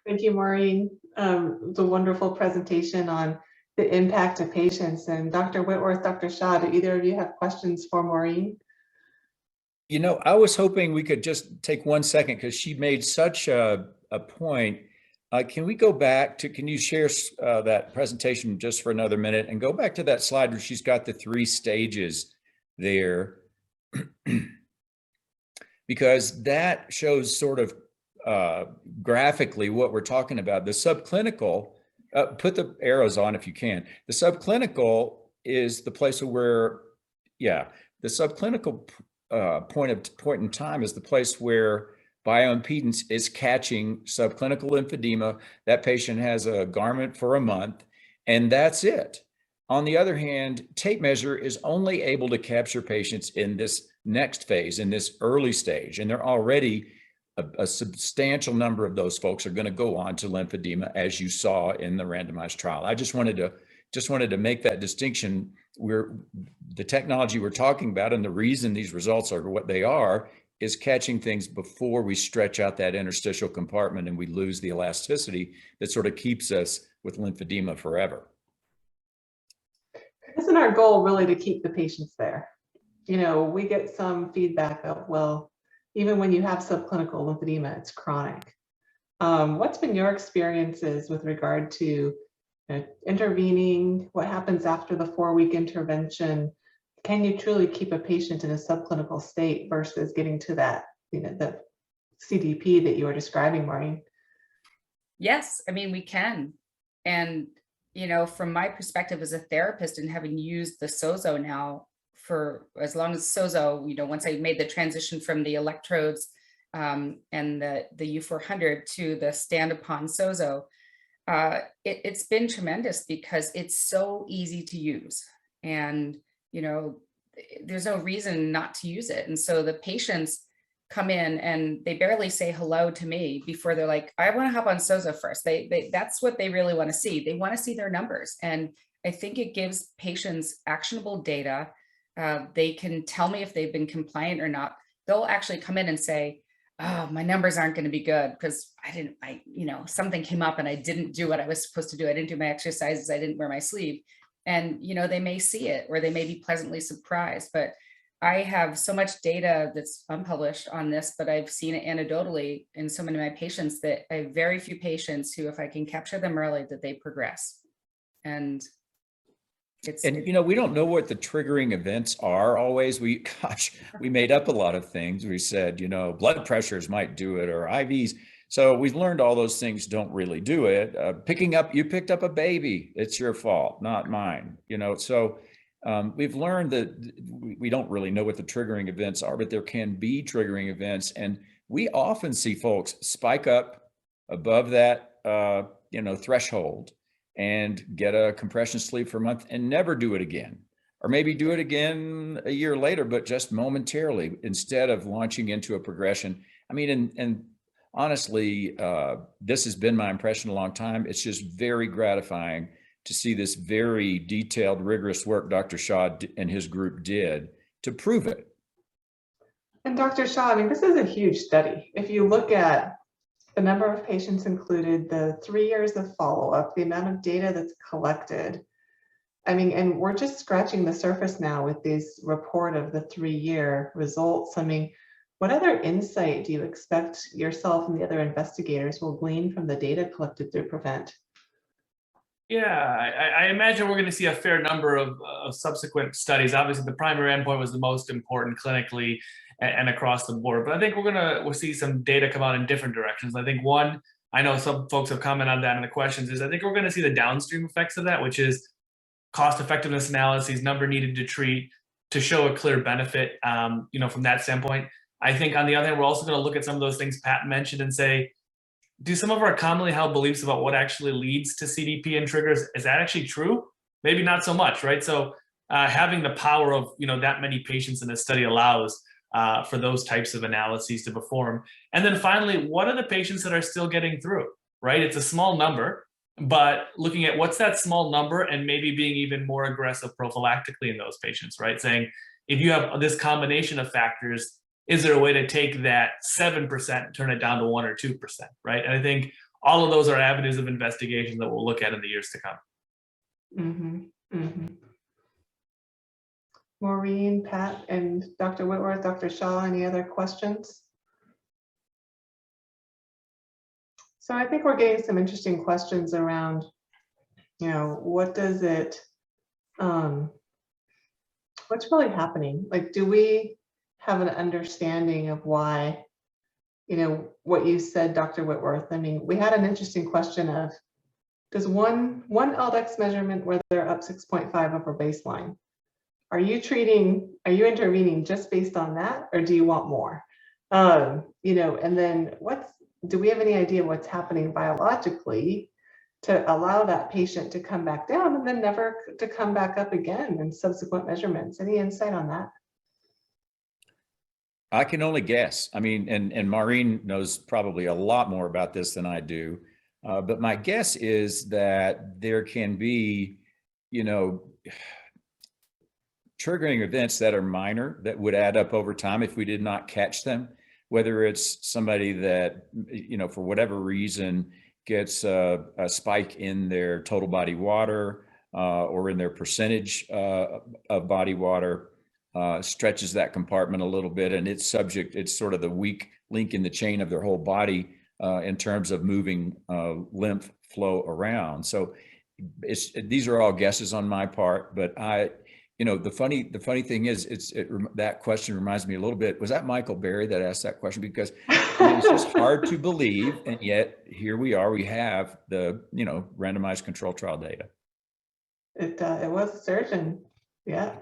Thank you, Maureen. The wonderful presentation on the impact of patients. And Dr. Whitworth, Dr. Shah, do either of you have questions for Maureen? You know, I was hoping we could just take 1 second, because she made such a point. Can we go back to, can you share that presentation just for another minute and go back to that slide where she's got the 3 stages there? Because that shows sort of graphically what we're talking about. The subclinical, put the arrows on if you can. The subclinical is the place where, the subclinical point in time is the place where bioimpedance is catching subclinical lymphedema. That patient has a garment for a month, and that's it. On the other hand, tape measure is only able to capture patients in this next phase, in this early stage, and they're already a substantial number of those folks are going to go on to lymphedema, as you saw in the randomized trial. I just wanted to make that distinction, where the technology we're talking about and the reason these results are what they are is catching things before we stretch out that interstitial compartment and we lose the elasticity that sort of keeps us with lymphedema forever. Isn't our goal really to keep the patients there? You know, we get some feedback of, well, even when you have subclinical lymphedema, it's chronic. What's been your experiences with regard to intervening? What happens after the 4-week intervention? Can you truly keep a patient in a subclinical state versus getting to that, the CDP that you were describing, Maureen? Yes, I mean, we can. And, from my perspective as a therapist and having used the SOZO now for as long as SOZO, once I made the transition from the electrodes and the U400 to the stand-upon SOZO, it's been tremendous because it's so easy to use. And, there's no reason not to use it. And so the patients come in and they barely say hello to me before they're like, I want to hop on SOZO first. That's what they really want to see. They want to see their numbers. And I think it gives patients actionable data. They can tell me if they've been compliant or not. They'll actually come in and say, oh, my numbers aren't going to be good because something came up and I didn't do what I was supposed to do. I didn't do my exercises. I didn't wear my sleeve. And, they may see it or they may be pleasantly surprised, but I have so much data that's unpublished on this, but I've seen it anecdotally in so many of my patients that I have very few patients who, if I can capture them early, that they progress. And we don't know what the triggering events are always. We made up a lot of things. We said, blood pressures might do it or IVs. So we've learned all those things don't really do it. You picked up a baby, it's your fault, not mine. So we've learned that we don't really know what the triggering events are, but there can be triggering events. And we often see folks spike up above that, threshold and get a compression sleep for a month and never do it again, or maybe do it again a year later, but just momentarily instead of launching into a progression. I mean, and honestly, this has been my impression a long time. It's just very gratifying to see this very detailed, rigorous work Dr. Shah and his group did to prove it. And Dr. Shah, this is a huge study. If you look at the number of patients included, the 3 years of follow-up, the amount of data that's collected, and we're just scratching the surface now with this report of the 3-year results. What other insight do you expect yourself and the other investigators will glean from the data collected through PREVENT? Yeah, I imagine we're going to see a fair number of subsequent studies. Obviously, the primary endpoint was the most important clinically and across the board. But I think we'll see some data come out in different directions. I think one, I know some folks have commented on that in the questions, is I think we're going to see the downstream effects of that, which is cost effectiveness analyses, number needed to treat, to show a clear benefit, from that standpoint. I think on the other hand, we're also going to look at some of those things Pat mentioned and say, do some of our commonly held beliefs about what actually leads to CDP and triggers, is that actually true? Maybe not so much, right? So having the power of, that many patients in a study allows for those types of analyses to perform. And then finally, what are the patients that are still getting through, right? It's a small number, but looking at what's that small number and maybe being even more aggressive prophylactically in those patients, right? Saying, if you have this combination of factors, is there a way to take that 7% and turn it down to 1 or 2%, right? And I think all of those are avenues of investigation that we'll look at in the years to come. Mm-hmm. Mm-hmm. Maureen, Pat, and Dr. Whitworth, Dr. Shah, any other questions? So I think we're getting some interesting questions around, what does it, what's really happening? Do we have an understanding of why, what you said, Dr. Whitworth? We had an interesting question of, does one L-Dex measurement where they're up 6.5 over baseline, are you intervening just based on that, or do you want more? And then do we have any idea what's happening biologically to allow that patient to come back down and then never to come back up again in subsequent measurements? Any insight on that? I can only guess. And Maureen knows probably a lot more about this than I do. But my guess is that there can be, triggering events that are minor that would add up over time if we did not catch them, whether it's somebody that, for whatever reason gets a spike in their total body water or in their percentage of body water, stretches that compartment a little bit, and it's sort of the weak link in the chain of their whole body in terms of moving lymph flow around. So these are all guesses on my part, but the funny thing is, that question reminds me a little bit. Was that Michael Berry that asked that question? Because it's just hard to believe, and yet here we are. We have the randomized control trial data. It was a surgeon, yeah,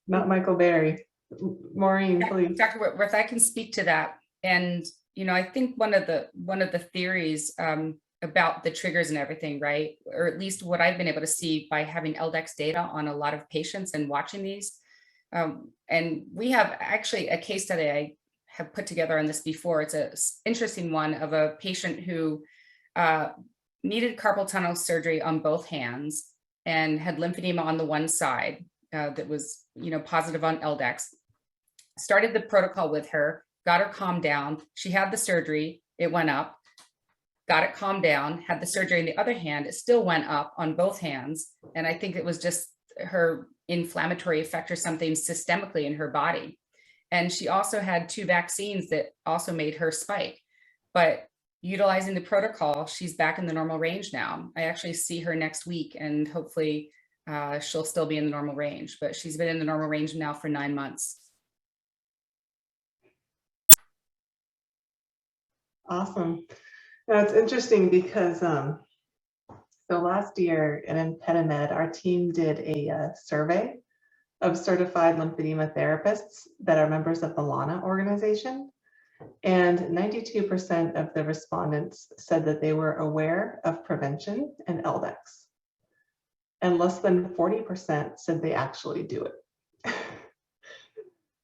not Michael Berry. Maureen, please. Dr. Whitworth, I can speak to that, and I think one of the theories about the triggers and everything, right? Or at least what I've been able to see by having L-Dex data on a lot of patients and watching these. And we have actually a case study I have put together on this before. It's an interesting one of a patient who needed carpal tunnel surgery on both hands and had lymphedema on the one side that was, positive on L-Dex. Started the protocol with her, got her calmed down. She had the surgery, it went up. Got it calmed down, had the surgery in the other hand, it still went up on both hands. And I think it was just her inflammatory effect or something systemically in her body. And she also had 2 vaccines that also made her spike. But utilizing the protocol, she's back in the normal range now. I actually see her next week, and hopefully she'll still be in the normal range, but she's been in the normal range now for 9 months. Awesome. Now, it's interesting because so last year at ImpediMed, our team did a survey of certified lymphedema therapists that are members of the LANA organization. And 92% of the respondents said that they were aware of prevention and L-Dex. And less than 40% said they actually do it.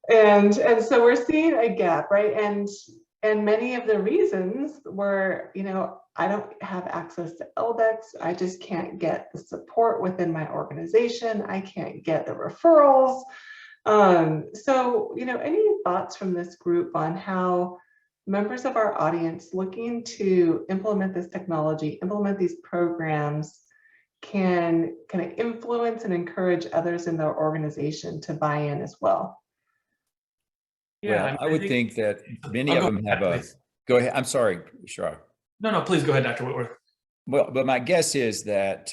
and so we're seeing a gap, right? And many of the reasons were, I don't have access to L-Dex. I just can't get the support within my organization. I can't get the referrals. So, any thoughts from this group on how members of our audience looking to implement this technology, implement these programs, can kind of influence and encourage others in their organization to buy in as well? Yeah, Well, I would think that many of them have please. Go ahead. I'm sorry, Chirag. No, please go ahead, Dr. Whitworth. Well, but my guess is that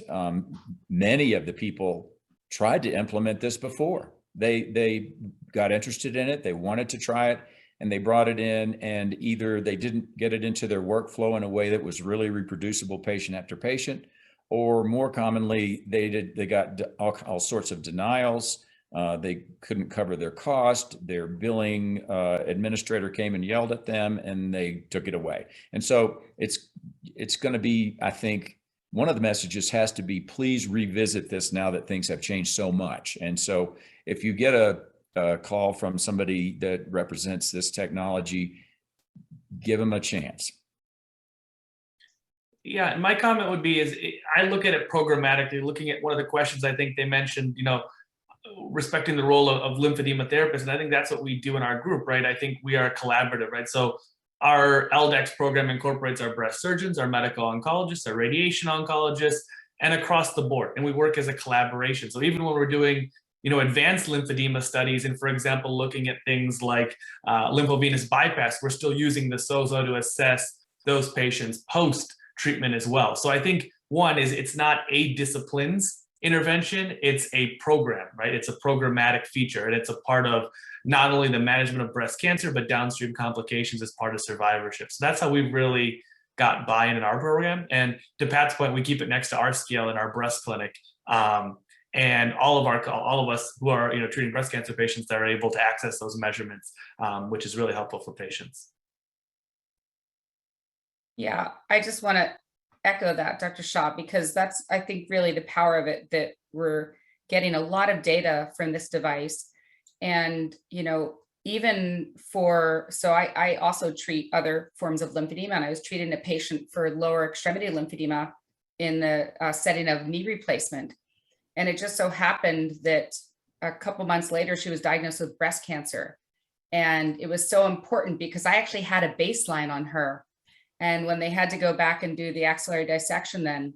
many of the people tried to implement this before. They got interested in it, they wanted to try it, and they brought it in, and either they didn't get it into their workflow in a way that was really reproducible patient after patient, or more commonly, they got all sorts of denials. They couldn't cover their cost. Their billing administrator came and yelled at them, and they took it away. And so it's going to be, I think, one of the messages has to be, please revisit this now that things have changed so much. And so if you get a call from somebody that represents this technology, give them a chance. Yeah, my comment would be I look at it programmatically, looking at one of the questions I think they mentioned, respecting the role of lymphedema therapists. And I think that's what we do in our group, right? I think we are collaborative, right? So our L-Dex program incorporates our breast surgeons, our medical oncologists, our radiation oncologists, and across the board. And we work as a collaboration. So even when we're doing, advanced lymphedema studies, and for example, looking at things like lymphovenous bypass, we're still using the SOZO to assess those patients post-treatment as well. So I think one is it's not a discipline's intervention, it's a program, right? It's a programmatic feature, and it's a part of not only the management of breast cancer, but downstream complications as part of survivorship. So that's how we've really got buy-in in our program. And to Pat's point, we keep it next to our scale in our breast clinic. And all of us who are treating breast cancer patients that are able to access those measurements, which is really helpful for patients. Yeah, I just want to echo that, Dr. Shah, because that's, I think, really the power of it, that we're getting a lot of data from this device. And, even so I also treat other forms of lymphedema, and I was treating a patient for lower extremity lymphedema in the setting of knee replacement. And it just so happened that a couple months later, she was diagnosed with breast cancer. And it was so important because I actually had a baseline on her. And when they had to go back and do the axillary dissection, then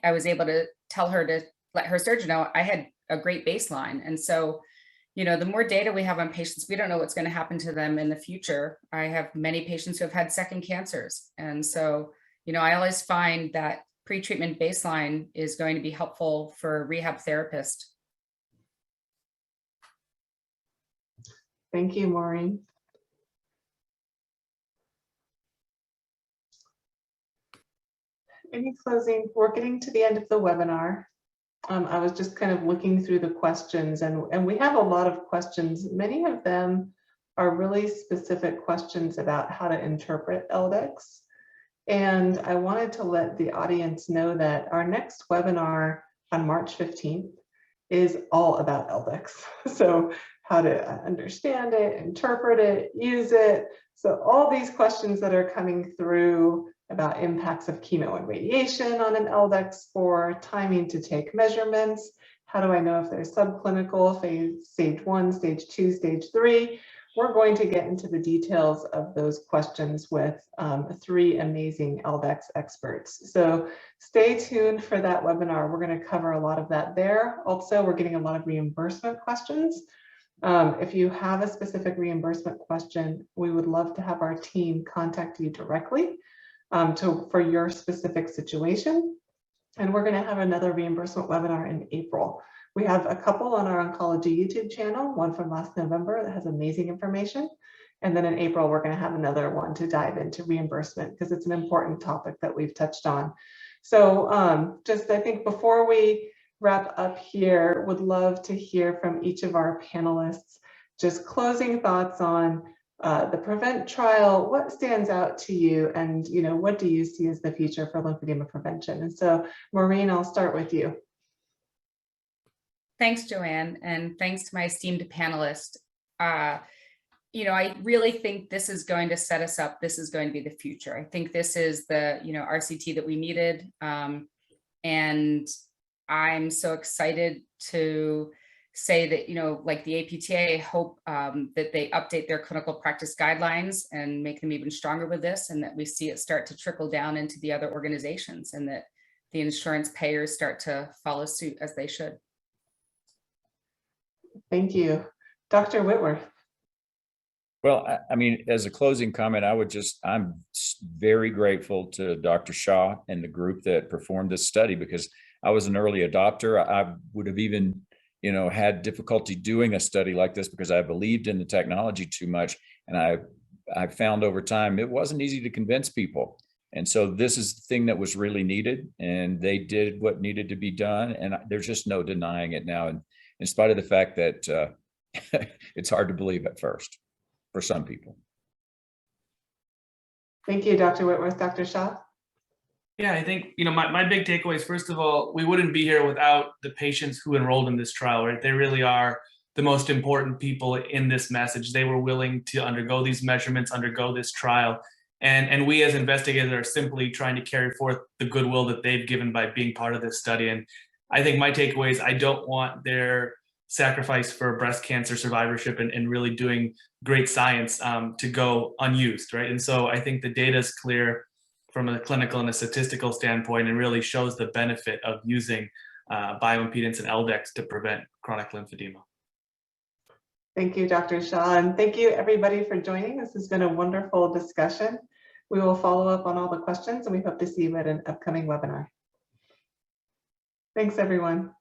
I was able to tell her to let her surgeon know I had a great baseline. And so, you know, the more data we have on patients, we don't know what's going to happen to them in the future. I have many patients who have had second cancers. And so, you know, I always find that pre-treatment baseline is going to be helpful for a rehab therapist. Thank you, Maureen. Any closing? We're getting to the end of the webinar. I was just kind of looking through the questions, and we have a lot of questions. Many of them are really specific questions about how to interpret L-Dex. And I wanted to let the audience know that our next webinar on March 15th is all about L-Dex. So how to understand it, interpret it, use it. So all these questions that are coming through about impacts of chemo and radiation on an L-Dex score, timing to take measurements, how do I know if they're subclinical, stage 1, stage 2, stage 3. We're going to get into the details of those questions with 3 amazing L-Dex experts. So stay tuned for that webinar. We're going to cover a lot of that there. Also, we're getting a lot of reimbursement questions. If you have a specific reimbursement question, we would love to have our team contact you directly for your specific situation. And we're going to have another reimbursement webinar in April. We have a couple on our oncology YouTube channel, one from last November that has amazing information. And then in April, we're going to have another one to dive into reimbursement because it's an important topic that we've touched on. So just I think before we wrap up here, would love to hear from each of our panelists, just closing thoughts on the PREVENT trial. What stands out to you, and what do you see as the future for lymphedema prevention? And so Maureen, I'll start with you. Thanks, Joanne, and thanks to my esteemed panelists. I really think this is going to set us up. This is going to be the future. I think this is the, RCT that we needed. And I'm so excited to say that, like the APTA, I hope that they update their clinical practice guidelines and make them even stronger with this, and that we see it start to trickle down into the other organizations, and that the insurance payers start to follow suit as they should. Thank you. Dr. Whitworth. Well, I mean, as a closing comment, I'm very grateful to Dr. Shah and the group that performed this study, because I was an early adopter. I would have even, had difficulty doing a study like this because I believed in the technology too much. And I found over time, it wasn't easy to convince people. And so this is the thing that was really needed, and they did what needed to be done. And there's just no denying it now. And in spite of the fact that it's hard to believe at first for some people. Thank you, Dr. Whitworth. Dr. Shah? Yeah, I think, my big takeaway is, first of all, we wouldn't be here without the patients who enrolled in this trial, right? They really are the most important people in this message. They were willing to undergo these measurements, undergo this trial. And we as investigators are simply trying to carry forth the goodwill that they've given by being part of this study. And I think my takeaway is, I don't want their sacrifice for breast cancer survivorship and really doing great science to go unused, right? And so I think the data is clear from a clinical and a statistical standpoint, and really shows the benefit of using bioimpedance and L-Dex to prevent chronic lymphedema. Thank you, Dr. Shah, and thank you everybody for joining. This has been a wonderful discussion. We will follow up on all the questions, and we hope to see you at an upcoming webinar. Thanks, everyone.